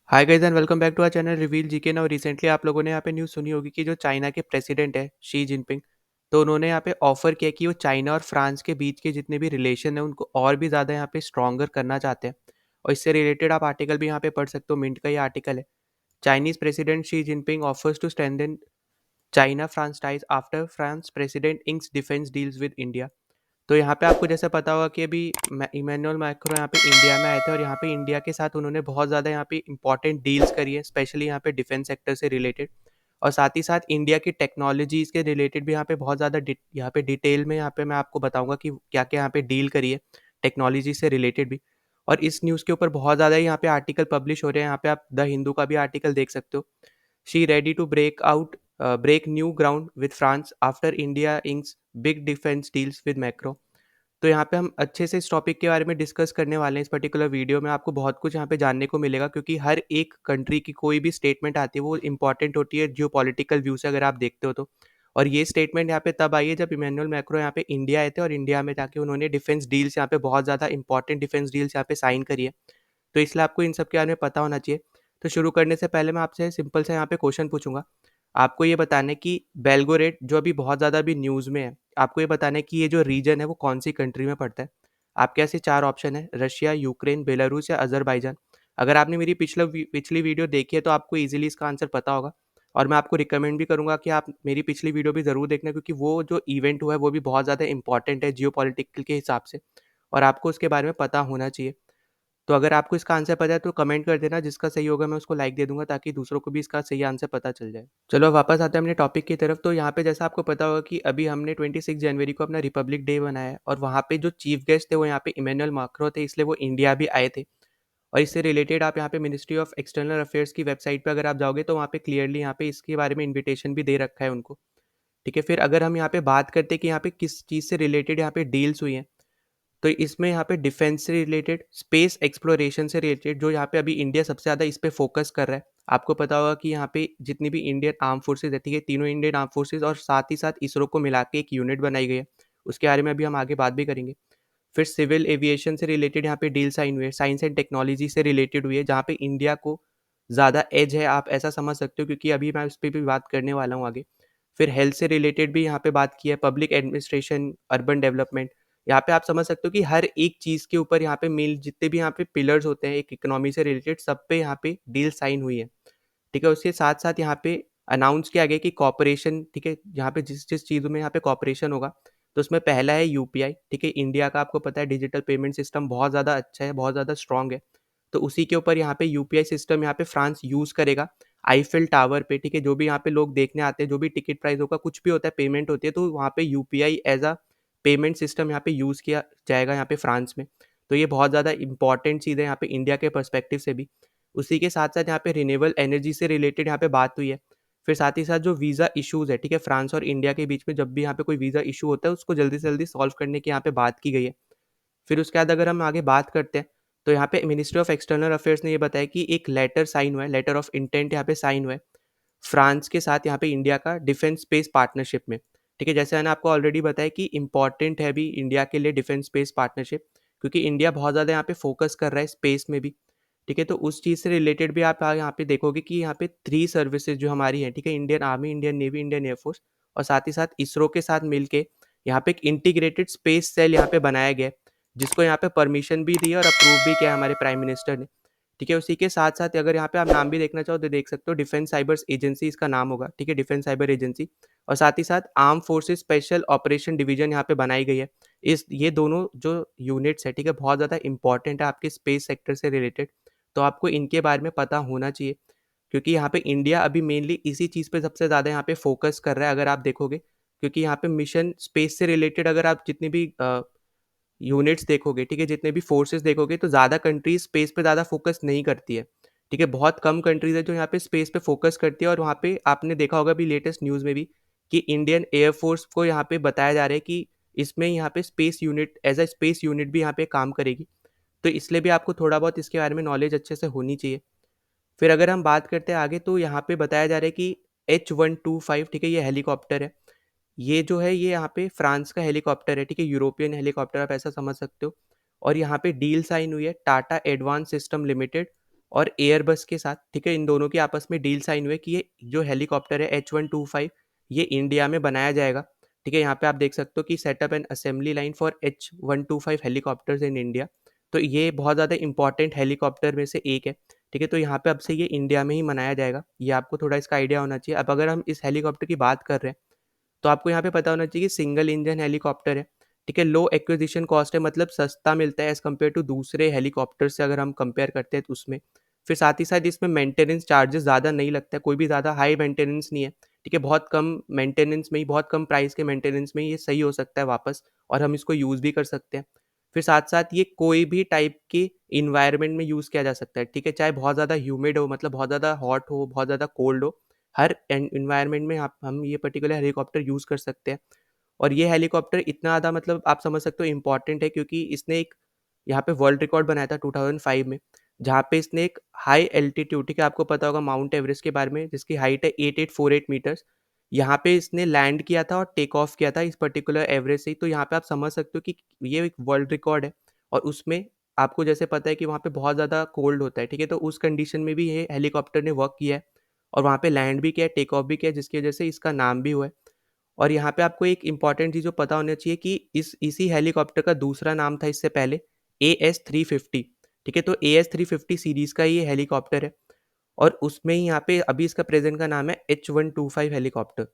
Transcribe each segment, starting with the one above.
Hi guys and welcome back to our channel reveal GK. Now recently आप लोगों ने यहाँ पे न्यूज़ सुनी होगी कि जो चाइना के प्रेसिडेंट है शी जिनपिंग, तो उन्होंने यहाँ पे ऑफर किया कि वो चाइना और फ्रांस के बीच के जितने भी रिलेशन है उनको और भी ज़्यादा यहाँ पे स्ट्रॉन्गर करना चाहते हैं। और इससे रिलेटेड आप आर्टिकल भी यहाँ पे पढ़ सकते हो, मिंट का ये आर्टिकल है। Chinese president Xi Jinping offers to strengthen China France ties after France president inks defence deals with India. तो यहाँ पे आपको जैसे पता होगा कि अभी इमैनुअल मैक्रो यहाँ पे इंडिया में आए थे और यहाँ पे इंडिया के साथ उन्होंने बहुत ज़्यादा यहाँ पे इंपॉर्टेंट डील्स करी है, स्पेशली यहाँ पे डिफेंस सेक्टर से रिलेटेड। और साथ ही साथ इंडिया की टेक्नोलॉजीज़ के रिलेटेड भी यहाँ पे बहुत ज़्यादा यहाँ पे डिटेल में यहाँ पे मैं आपको बताऊंगा कि क्या क्या यहाँ पे डील करी है टेक्नोलॉजी से रिलेटेड भी। और इस न्यूज़ के ऊपर बहुत ज़्यादा यहाँ पे आर्टिकल पब्लिश हो रहे हैं। यहाँ पे आप द हिंदू का भी आर्टिकल देख सकते हो। Xi ready to break new ground with France after India inks big defence deals with Macron. तो यहाँ पे हम अच्छे से इस टॉपिक के बारे में डिस्कस करने वाले हैं। इस पर्टिकुलर वीडियो में आपको बहुत कुछ यहाँ पे जानने को मिलेगा, क्योंकि हर एक कंट्री की कोई भी स्टेटमेंट आती है वो इंपॉर्टेंट होती है जियो पॉलिटिकल व्यू से, अगर आप देखते हो तो। और ये स्टेटमेंट यहाँ पे तब आई है जब इमैनुअल मैक्रो यहाँ पे इंडिया आए थे और इंडिया में जाके उन्होंने डिफेंस डील्स यहाँ पे बहुत ज़्यादा इंपॉर्टेंट डिफेंस डील्स यहाँ पे साइन करी है। तो इसलिए आपको इन सब के बारे में पता होना चाहिए। तो शुरू करने से पहले मैं आपसे सिंपल सा यहाँ पे क्वेश्चन पूछूंगा। आपको ये बताना है कि बेलगोरेड जो अभी बहुत ज़्यादा अभी न्यूज़ में है, आपको ये बताना है कि ये जो रीजन है वो कौन सी कंट्री में पड़ता है। आपके ऐसे चार ऑप्शन है: रशिया, यूक्रेन, बेलारूस या अजरबैजान। अगर आपने मेरी पिछली वीडियो देखी है तो आपको इजीली इसका आंसर पता होगा। और मैं आपको रिकमेंड भी करूंगा कि आप मेरी पिछली वीडियो भी ज़रूर देखना, क्योंकि वो जो इवेंट हुआ है वो भी बहुत ज़्यादा इंपॉर्टेंट है जियो के हिसाब से, और आपको उसके बारे में पता होना चाहिए। तो अगर आपको इसका आंसर पता है तो कमेंट कर देना, जिसका सही होगा मैं उसको लाइक दे दूंगा ताकि दूसरों को भी इसका सही आंसर पता चल जाए। चलो अब वापस आते हैं अपने टॉपिक की तरफ। तो यहाँ पे जैसा आपको पता होगा कि अभी हमने 26 जनवरी को अपना रिपब्लिक डे मनाया है, और वहाँ पे जो चीफ गेस्ट थे वो यहाँ पे इमैनुअल मैक्रो थे, इसलिए वो इंडिया भी आए थे। और इससे रिलेटेड आप यहाँ पे मिनिस्ट्री ऑफ एक्सटर्नल अफेयर्स की वेबसाइट पे अगर आप जाओगे तो वहाँ पे क्लियरली यहाँ पे इसके बारे में इन्विटेशन भी दे रखा है उनको। ठीक है, फिर अगर हम यहाँ पे बात करते हैं कि यहाँ पे किस चीज़ से रिलेटेड यहाँ पे डील्स हुई हैं, तो इसमें यहाँ पे डिफेंस से रिलेटेड, स्पेस एक्सप्लोरेशन से रिलेटेड, जो यहाँ पे अभी इंडिया सबसे ज़्यादा इस पे फोकस कर रहा है। आपको पता होगा कि यहाँ पे जितनी भी इंडियन आर्म फोर्सेज रहती है, तीनों इंडियन आर्म फोर्सेज और साथ ही साथ इसरो को मिला के एक यूनिट बनाई गई है। उसके बारे में अभी हम आगे बात भी करेंगे। फिर सिविल एविएशन से रिलेटेड यहाँ पे डील साइन हुए, साइंस एंड टेक्नोलॉजी से रिलेटेड हुई है, जहाँ पे इंडिया को ज़्यादा एज है, आप ऐसा समझ सकते हो, क्योंकि अभी मैं उस पर भी बात करने वाला हूँ आगे। फिर हेल्थ से रिलेटेड भी यहाँ पे बात की है, पब्लिक एडमिनिस्ट्रेशन, अर्बन डेवलपमेंट। यहाँ पे आप समझ सकते हो कि हर एक चीज़ के ऊपर यहाँ पे मेल जितने भी यहाँ पे पिलर्स होते हैं एक इकोनॉमी से रिलेटेड, सब पे यहाँ पे डील साइन हुई है। ठीक है, उसके साथ साथ यहाँ पे अनाउंस किया गया कि कॉपरेशन, ठीक है, यहाँ पे जिस जिस चीज़ों में यहाँ पे कॉपरेशन होगा, तो उसमें पहला है यूपीआई। ठीक है, इंडिया का आपको पता है डिजिटल पेमेंट सिस्टम बहुत ज़्यादा अच्छा है, बहुत ज़्यादा स्ट्रॉन्ग है। तो उसी के ऊपर यहाँ पे यूपीआई सिस्टम यहाँ पे फ्रांस यूज़ करेगा आईफिल टावर पे। ठीक है, जो भी यहाँ पे लोग देखने आते हैं, जो भी टिकट प्राइस होगा, कुछ भी होता है, पेमेंट होती है, तो वहाँ पे UPI as a payment system यहाँ पे यूज़ किया जाएगा यहाँ पे फ्रांस में। तो ये बहुत ज़्यादा इंपॉर्टेंट चीज़ है यहाँ पे इंडिया के पर्सपेक्टिव से भी। उसी के साथ साथ यहाँ पे रिन्यूएबल एनर्जी से रिलेटेड यहाँ पे बात हुई है। फिर साथ ही साथ जो वीज़ा इश्यूज़ है, ठीक है, फ्रांस और इंडिया के बीच में जब भी यहाँ पे कोई वीज़ा इशू होता है उसको जल्दी से जल्दी सॉल्व करने की यहाँ पे बात की गई है। फिर उसके बाद अगर हम आगे बात करते हैं, तो यहाँ पे मिनिस्ट्री ऑफ एक्सटर्नल अफेयर्स ने ये बताया कि एक लेटर साइन हुआ है, लेटर ऑफ इंटेंट यहाँ पे साइन हुआ है फ्रांस के साथ यहाँ पे इंडिया का डिफेंस स्पेस पार्टनरशिप में। ठीक है, जैसे मैंने आपको ऑलरेडी बताया कि इंपॉर्टेंट है अभी इंडिया के लिए डिफेंस स्पेस पार्टनरशिप, क्योंकि इंडिया बहुत ज़्यादा यहाँ पे फोकस कर रहा है स्पेस में भी। ठीक है, तो उस चीज़ से रिलेटेड भी आप यहाँ पे देखोगे कि यहाँ पे 3 सर्विसेज जो हमारी हैं, ठीक है, Indian army, Indian navy, Indian air force, और साथ ही साथ इसरो के साथ मिलके यहाँ पे एक इंटीग्रेटेड स्पेस सेल यहाँ पे बनाया गया है, जिसको यहाँ पे परमिशन भी दी है और अप्रूव भी किया है हमारे प्राइम मिनिस्टर ने। ठीक है, उसी के साथ साथ अगर यहाँ पे आप नाम भी देखना चाहो तो देख सकते हो, डिफेंस साइबर्स एजेंसी इसका नाम होगा। ठीक है, डिफेंस साइबर एजेंसी। और साथ ही साथ arm forces special operation division यहाँ पे बनाई गई है। इस ये दोनों जो यूनिट्स है, ठीक है, बहुत ज़्यादा इंपॉर्टेंट है आपके स्पेस सेक्टर से रिलेटेड। तो आपको इनके बारे में पता होना चाहिए, क्योंकि यहाँ पे इंडिया अभी मेनली इसी चीज़ पे सबसे ज़्यादा यहाँ पे फोकस कर रहा है, अगर आप देखोगे। क्योंकि यहाँ पे मिशन स्पेस से रिलेटेड अगर आप जितनी भी यूनिट्स देखोगे, ठीक है, जितने भी फोर्सेस देखोगे, तो ज़्यादा कंट्रीज स्पेस पे ज़्यादा फोकस नहीं करती है। ठीक है, बहुत कम कंट्रीज है जो यहाँ पे स्पेस पे फोकस करती है। और वहाँ पे आपने देखा होगा भी लेटेस्ट न्यूज़ में भी कि इंडियन एयरफोर्स को यहाँ पे बताया जा रहा है कि इसमें यहाँ पे space unit as a space unit भी यहाँ पे काम करेगी। तो इसलिए भी आपको थोड़ा बहुत इसके बारे में नॉलेज अच्छे से होनी चाहिए। फिर अगर हम बात करते हैं आगे, तो यहाँ पे बताया जा रहा है कि H125, ठीक है, ये हेलीकॉप्टर है। ये जो है ये यहाँ पे फ्रांस का हेलीकॉप्टर है, ठीक है, यूरोपियन हेलीकॉप्टर आप ऐसा समझ सकते हो। और यहाँ पे डील साइन हुई है टाटा एडवांस सिस्टम लिमिटेड और एयरबस के साथ, ठीक है, इन दोनों की आपस में डील साइन हुए कि ये जो हेलीकॉप्टर है H125 ये इंडिया में बनाया जाएगा। ठीक है, यहाँ पे आप देख सकते हो कि setup and assembly line for H125 helicopters in India. तो ये बहुत ज़्यादा इंपॉर्टेंट हेलीकॉप्टर में से एक है। ठीक है, तो यहाँ पे अब से ये इंडिया में ही बनाया जाएगा, ये आपको थोड़ा इसका आइडिया होना चाहिए। अब अगर हम इस हेलीकॉप्टर की बात कर रहे हैं तो आपको यहाँ पे पता होना चाहिए कि सिंगल इंजन हेलीकॉप्टर है। ठीक है, लो एक्विजिशन कॉस्ट है, मतलब सस्ता मिलता है एज़ कम्पेयर टू दूसरे हेलीकॉप्टर से अगर हम कंपेयर करते हैं तो उसमें। फिर साथ ही साथ इसमें मेंटेनेंस चार्जेस ज़्यादा नहीं लगता है, कोई भी ज़्यादा हाई मेंटेनेंस नहीं है। ठीक है, बहुत कम मेंटेनेंस में ही, बहुत कम प्राइस के मेंटेनेंस में ही ये सही हो सकता है वापस, और हम इसको यूज़ भी कर सकते हैं। फिर साथ-साथ ये कोई भी टाइप के एनवायरनमेंट में यूज़ किया जा सकता है। ठीक है, चाहे बहुत ज़्यादा ह्यूमिड हो, मतलब बहुत ज़्यादा हॉट हो, बहुत ज़्यादा कोल्ड हो, हर एनवायरनमेंट में आप हम ये पर्टिकुलर हेलीकॉप्टर यूज़ कर सकते हैं। और ये हेलीकॉप्टर इतना ज़्यादा, मतलब आप समझ सकते हो इम्पोर्टेंट है, क्योंकि इसने एक यहाँ पे वर्ल्ड रिकॉर्ड बनाया था 2005 में, जहाँ पे इसने एक हाई एल्टीट्यूड, ठीक है, आपको पता होगा माउंट एवरेस्ट के बारे में, जिसकी हाइट है 8848 मीटर्स। यहाँ पे इसने लैंड किया था और टेक ऑफ किया था इस पर्टिकुलर एवरेस्ट से ही। तो यहाँ पे आप समझ सकते हो कि ये एक वर्ल्ड रिकॉर्ड है। और उसमें आपको जैसे पता है कि वहाँ पे बहुत ज़्यादा कोल्ड होता है, ठीक है, तो उस कंडीशन में भी ये हेलीकॉप्टर ने वर्क किया है और वहाँ पे लैंड भी किया है, टेक ऑफ भी किया है, जिसकी वजह से इसका नाम भी हुआ है। और यहाँ पे आपको एक इम्पॉर्टेंट चीज़ जो पता होना चाहिए कि इसी हेलीकॉप्टर का दूसरा नाम था इससे पहले, AS350। ठीक है, तो AS350 सीरीज़ का ये हेलीकॉप्टर है और उसमें ही यहाँ पे अभी इसका प्रेज़ेंट का नाम है H125 हेलीकॉप्टर।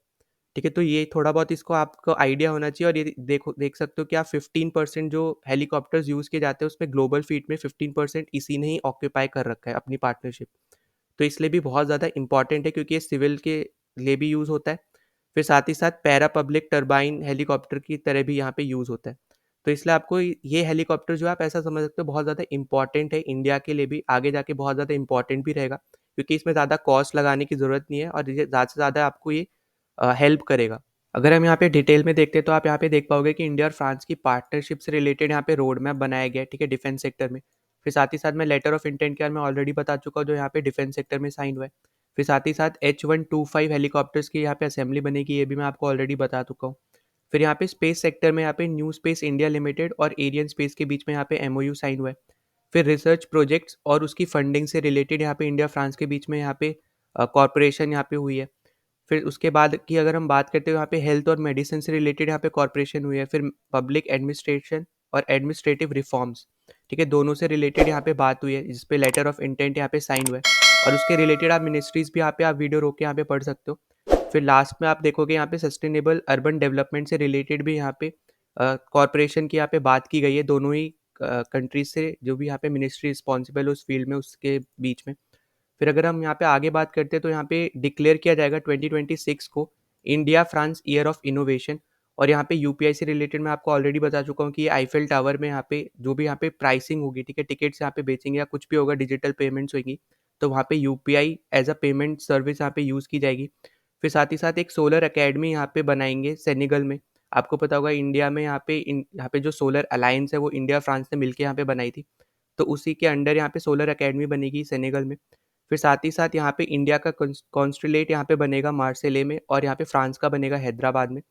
ठीक है, तो ये थोड़ा बहुत इसको आपको आइडिया होना चाहिए। और ये देख सकते हो कि आप 15% जो हेलीकॉप्टर्स यूज़ किए जाते हैं उसमें ग्लोबल फ्लीट में 15% इसी ने ही ऑक्यूपाई कर रखा है अपनी पार्टनरशिप। तो इसलिए भी बहुत ज़्यादा इंपॉर्टेंट है, क्योंकि ये सिविल के लिए भी यूज़ होता है। फिर साथ ही साथ पैरा पब्लिक टरबाइन हेलीकॉप्टर की तरह भी यहाँ पे यूज़ होता है। तो इसलिए आपको ये हेलीकॉप्टर जो है आप ऐसा समझ सकते हो बहुत ज़्यादा इंपॉर्टेंट है इंडिया के लिए भी, आगे जाके बहुत ज़्यादा इंपॉर्टेंट भी रहेगा, क्योंकि इसमें ज़्यादा कॉस्ट लगाने की ज़रूरत नहीं है और ये ज़्यादा से ज़्यादा आपको ये हेल्प करेगा। अगर हम यहाँ पे डिटेल में देखते हैं तो आप यहाँ पे देख पाओगे कि इंडिया और फ्रांस की पार्टनरशिप से रिलेटेड यहाँ पे रोड मैप बनाया गया है, ठीक है, डिफेंस सेक्टर में। फिर साथ ही साथ मैं लेटर ऑफ इंटेंट के बारे में ऑलरेडी बता चुका हूँ, जो यहाँ पे डिफेंस सेक्टर में साइन हुआ है। फिर साथ ही साथ H125 हेलीकॉप्टर्स की यहाँ पे असेंबली बनेगी, ये भी मैं आपको ऑलरेडी बता चुका हूँ। फिर यहाँ पे स्पेस सेक्टर में यहाँ पे न्यू स्पेस इंडिया लिमिटेड और एरियन स्पेस के बीच में यहाँ पे MOU साइन हुआ है। फिर रिसर्च प्रोजेक्ट्स और उसकी फंडिंग से रिलेटेड यहाँ पे इंडिया फ्रांस के बीच में यहाँ पे कॉर्पोरेशन यहाँ पे हुई है। फिर उसके बाद की अगर हम बात करते हैं, यहाँ पे हेल्थ और मेडिसिन से रिलेटेड यहाँ पे कॉर्पोरेशन हुई है। फिर पब्लिक एडमिनिस्ट्रेशन और एडमिनिस्ट्रेटिव रिफॉर्म्स, ठीक है, दोनों से रिलेटेड यहाँ पे बात हुई है, जिस पे लेटर ऑफ इंटेंट यहाँ पे साइन हुआ है। और उसके रिलेटेड आप मिनिस्ट्रीज भी यहाँ पे आप वीडियो रोक के यहाँ पे पढ़ सकते हो। फिर लास्ट में आप देखोगे यहाँ पे सस्टेनेबल अर्बन डेवलपमेंट से रिलेटेड भी यहाँ पे कॉर्पोरेशन की यहाँ पे बात की गई है, दोनों ही कंट्रीज से, जो भी यहाँ पे मिनिस्ट्री रिस्पॉन्सिबल है उस फील्ड में, उसके बीच में। फिर अगर हम यहाँ पे आगे बात करते हैं तो यहाँ पे डिक्लेयर किया जाएगा 2026 को India France year of innovation. और यहाँ पे यूपीआई से रिलेटेड मैं आपको ऑलरेडी बता चुका हूँ कि आईफेल टावर में यहाँ पे जो भी यहाँ पे प्राइसिंग होगी, ठीक है, टिकट्स यहाँ पे बेचेंगे या कुछ भी होगा, डिजिटल पेमेंट्स होगी, तो वहाँ पे UPI as a payment service यहाँ पे यूज़ की जाएगी। फिर साथ ही साथ एक सोलर अकेडमी यहाँ पे बनाएंगे सेनेगल में। आपको पता होगा इंडिया में यहाँ पे जो सोलर अलायंस है वो इंडिया फ्रांस ने मिलकर यहाँ पे बनाई थी, तो उसी के अंडर यहाँ पे सोलर अकेडमी बनेगी सेनेगल में। फिर साथ ही साथ यहाँ पे इंडिया का कॉन्सुलेट यहाँ पे बनेगा मार्सेले में, और यहाँ पे फ्रांस का बनेगा हैदराबाद में।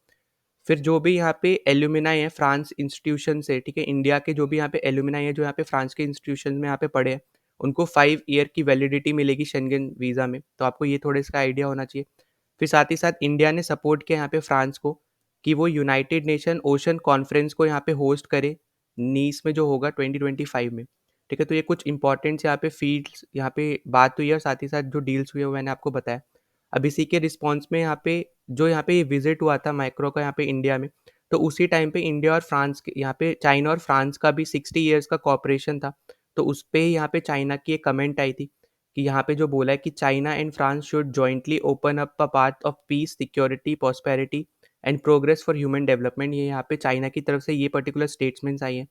फिर जो भी यहाँ पे एल्यूमिनाई है फ्रांस इंस्टीट्यूशन से, ठीक है, इंडिया के जो भी यहाँ पे एल्यूमिनाई है जो यहाँ पे फ्रांस के इंस्टीट्यूशन में यहाँ पे पढ़े हैं, उनको 5 ईयर की वैलिडिटी मिलेगी शेंगेन वीज़ा में। तो आपको ये थोड़ा इसका आइडिया होना चाहिए। फिर साथ ही साथ इंडिया ने सपोर्ट किया यहाँ पे फ्रांस को कि वो यूनाइटेड नेशन ओशन कॉन्फ्रेंस को यहाँ पे होस्ट करे, नीस में जो होगा 2025 में। ठीक है, तो ये कुछ इंपॉर्टेंट्स यहाँ पे फील्ड्स यहाँ पे बात हुई है, और साथ ही साथ जो डील्स हुए हैं वो मैंने आपको बताया। अब इसी के रिस्पॉन्स में यहाँ पे ये विजिट हुआ था माइक्रो का यहाँ पे इंडिया में, तो उसी टाइम पे इंडिया और फ्रांस के यहाँ पे चाइना और फ्रांस का भी 60 ईयर्स का कॉपरेशन था। तो उस पे ही यहाँ पे चाइना की एक कमेंट आई थी कि यहाँ पे जो बोला है कि China and France should jointly open up a path of peace, security, prosperity and progress for human development. ये यहाँ पे चाइना की तरफ से ये पर्टिकुलर स्टेटमेंट्स आई हैं।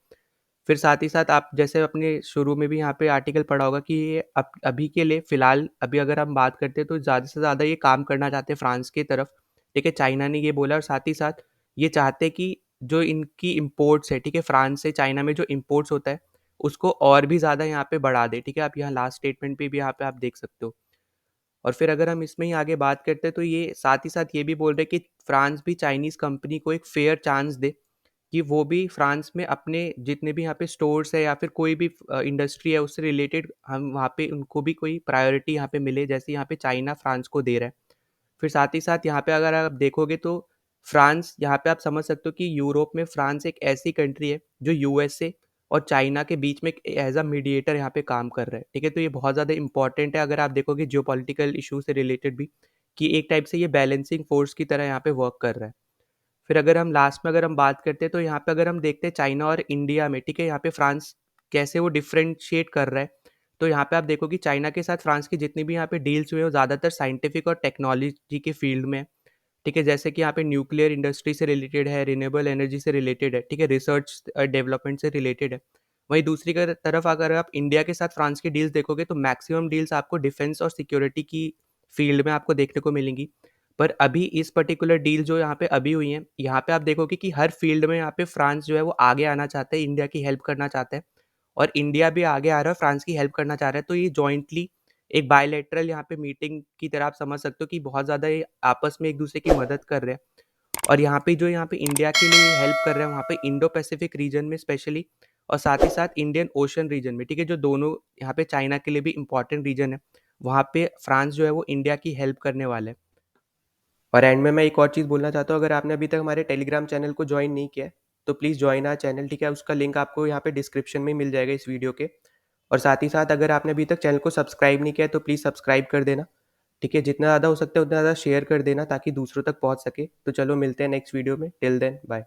फिर साथ ही साथ आप जैसे अपने शुरू में भी यहाँ पे आर्टिकल पढ़ा होगा कि ये अभी के लिए फ़िलहाल अभी अगर हम बात करते हैं तो ज़्यादा से ज़्यादा ये काम करना चाहते हैं फ्रांस की तरफ, ठीक है, चाइना ने ये बोला। और साथ ही साथ ये चाहते हैं कि जो इनकी इम्पोर्ट्स है, ठीक है, फ्रांस से चाइना में जो इम्पोर्ट्स होता है उसको और भी ज़्यादा यहाँ पे बढ़ा दे, ठीक है, आप यहाँ लास्ट स्टेटमेंट पे भी यहाँ पे आप देख सकते हो। और फिर अगर हम इसमें ही आगे बात करते हैं तो ये साथ ही साथ ये भी बोल रहे हैं कि फ्रांस भी चाइनीज़ कंपनी को एक फेयर चांस दे कि वो भी फ्रांस में अपने जितने भी यहाँ पे स्टोर्स है या फिर कोई भी इंडस्ट्री है उससे रिलेटेड हम वहाँ पे उनको भी कोई प्रायोरिटी यहाँ पे मिले, जैसे यहाँ पे चाइना फ्रांस को दे रहा है। फिर साथ ही साथ यहाँ पे अगर आप देखोगे तो फ्रांस, यहाँ पे आप समझ सकते हो कि यूरोप में फ्रांस एक ऐसी कंट्री है जो यूएसए और चाइना के बीच में एज अ मीडिएटर यहाँ पे काम कर रहा है, ठीक है। तो ये बहुत ज़्यादा इंपॉर्टेंट है अगर आप देखोगे जियोपॉलिटिकल इशू से रिलेटेड भी, कि एक टाइप से ये बैलेंसिंग फोर्स की तरह यहाँ पे वर्क कर रहा है। फिर अगर हम लास्ट में अगर हम बात करते हैं तो यहाँ पे अगर हम देखते हैं चाइना और इंडिया में, ठीक है, यहाँ पे फ्रांस कैसे वो डिफरेंशिएट कर रहा है। तो यहाँ पे आप देखो कि चाइना के साथ फ्रांस की जितनी भी यहाँ पे डील्स हुए हैं वो ज़्यादातर साइंटिफिक और टेक्नोलॉजी के फील्ड में है, ठीक है। जैसे कि यहाँ पे न्यूक्लियर इंडस्ट्री से रिलेटेड है, रिन्यूएबल एनर्जी से रिलेटेड है, ठीक है, रिसर्च डेवलपमेंट से रिलेटेड है। वहीं दूसरी तरफ अगर आप इंडिया के साथ फ्रांस की डील्स देखोगे तो मैक्सिमम डील्स आपको डिफेंस और सिक्योरिटी की फील्ड में आपको देखने को मिलेंगी। पर अभी इस पर्टिकुलर डील जो यहाँ पे अभी हुई है, यहाँ पे आप देखोगे कि हर फील्ड में यहाँ पे फ्रांस जो है वो आगे आना चाहता है, इंडिया की हेल्प करना चाहता है, और इंडिया भी आगे आ रहा है, फ्रांस की हेल्प करना चाह रहा है। तो ये जॉइंटली एक बायलैटरल यहाँ पे मीटिंग की तरह आप समझ सकते हो कि बहुत ज़्यादा ये आपस में एक दूसरे की मदद कर रहे हैं। और यहाँ पे इंडिया के लिए हेल्प कर रहे हैं वहाँ पे इंडो पैसिफिक रीजन में स्पेशली, और साथ ही साथ इंडियन ओशन रीजन में, ठीक है, जो दोनों यहाँ पे चाइना के लिए भी इंपॉर्टेंट रीजन है, वहाँ पे फ्रांस जो है वो इंडिया की हेल्प करने वाला है। और एंड में मैं एक और चीज़ बोलना चाहता हूँ, अगर आपने अभी तक हमारे टेलीग्राम चैनल को ज्वाइन नहीं किया है तो प्लीज़ ज्वाइन आवर चैनल, ठीक है। उसका लिंक आपको यहाँ पे डिस्क्रिप्शन में मिल जाएगा इस वीडियो के। और साथ ही साथ अगर आपने अभी तक चैनल को सब्सक्राइब नहीं किया है तो प्लीज़ सब्सक्राइब कर देना, ठीक है। जितना ज़्यादा हो सकता है उतना ज़्यादा शेयर कर देना ताकि दूसरों तक पहुँच सके। तो चलो मिलते हैं नेक्स्ट वीडियो में, टिल देन बाय।